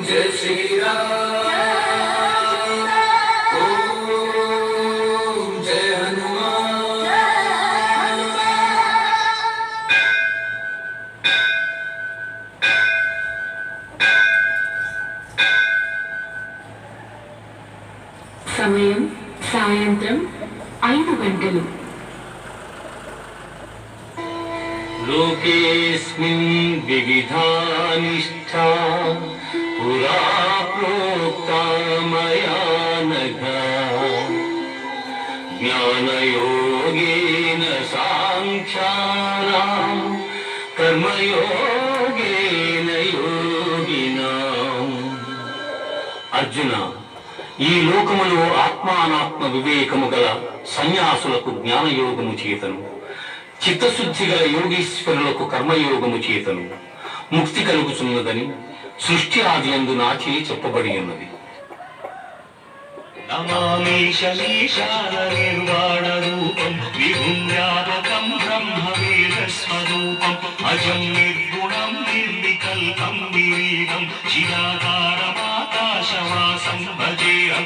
जय श्री राम ओम जय हनुमान। సమయం సాయంత్రం 5 గంటలు. लोकेऽस्मिन् विविधा निष्ठा पुरा प्रोक्ता मया नघ ज्ञानयोगेन साङ्ख्यानां कर्मयोगेन योगिनाम्। అర్జున, ఈ లోకములో ఆత్మానాత్మ వివేకము గల సన్యాసులకు జ్ఞానయోగము చేతను, చిత్తశుద్ధి గల యోగీశ్వరులకు కర్మయోగము చేతను ముక్తి కలుగుతున్నదని సృష్టి ఆది యందు నాచే చెప్పబడి ఉన్నది. నమామీశమీశాననిర్వాణరూపం విభుమ్యాపకం బ్రహ్మవేదస్వరూపం అజం నిర్గుణం నిర్వికల్పం వివేకం చిరాకారమాకాశవాసం భజేహం